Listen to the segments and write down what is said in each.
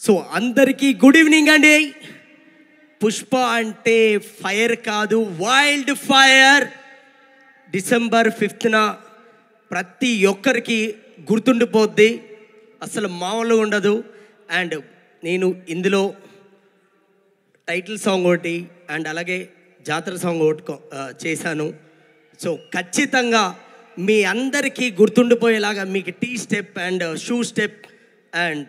So అందరికీ good evening అండి. పుష్ప అంటే ఫైర్ కాదు, వైల్డ్ ఫైర్. December 5th ప్రతి ఒక్కరికి గుర్తుండిపోద్ది, అసలు మామూలుగా ఉండదు. అండ్ నేను ఇందులో టైటిల్ సాంగ్ ఒకటి అండ్ అలాగే జాతర సాంగ్ ఒకటి చేశాను. సో ఖచ్చితంగా మీ అందరికీ గుర్తుండిపోయేలాగా మీకు T step and shoe step and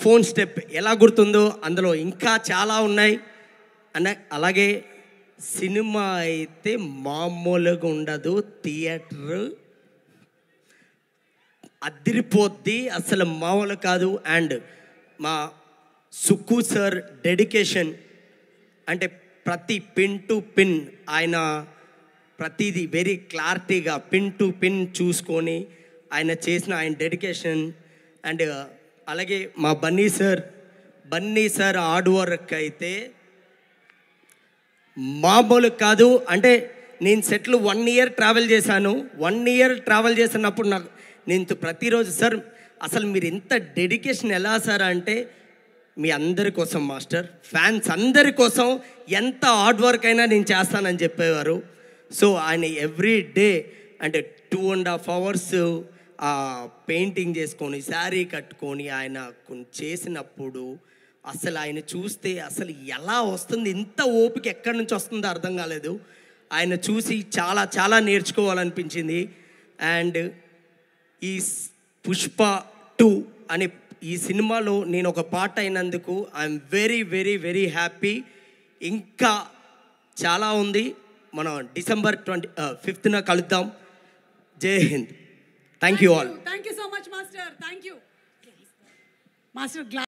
phone step ఎలా గుర్తుందో అందులో ఇంకా చాలా ఉన్నాయి. అలాగే సినిమా అయితే మామూలుగా ఉండదు, థియేటర్ అదిరిపోద్ది, అసలు మామూలు కాదు. అండ్ మా సుక్కు సార్ డెడికేషన్ అంటే ప్రతి పిన్ టు పిన్ ఆయన ప్రతిదీ వెరీ క్లారిటీగా పిన్ టు పిన్ చూసుకొని ఆయన చేసిన ఆయన డెడికేషన్. అండ్ అలాగే మా బన్నీ సార్ హార్డ్ వర్క్ అయితే మామూలు కాదు. అంటే నేను సెట్లు 1 year ట్రావెల్ చేశాను. 1 year ట్రావెల్ చేసినప్పుడు నేను ప్రతిరోజు సార్ అసలు మీరు ఎంత డెడికేషన్ ఎలా సార్ అంటే మీ అందరి కోసం మాస్టర్, ఫ్యాన్స్ అందరి కోసం ఎంత హార్డ్ వర్క్ అయినా నేను చేస్తానని చెప్పేవారు. సో ఆయన ఎవ్రీ డే అంటే 2.5 hours పెయింటింగ్ చేసుకొని శారీ కట్టుకొని ఆయన చేసినప్పుడు అసలు ఆయన చూస్తే అసలు ఎలా వస్తుంది, ఇంత ఓపిక ఎక్కడి నుంచి వస్తుందో అర్థం కాలేదు. ఆయన చూసి చాలా చాలా నేర్చుకోవాలనిపించింది. అండ్ ఈ పుష్ప 2 అనే ఈ సినిమాలో నేను ఒక పార్ట్ అయినందుకు I'm very very very happy. ఇంకా చాలా ఉంది. మనం December 5th కలుద్దాం. జై Hind. Thank you all. Thank you so much master. Thank you master.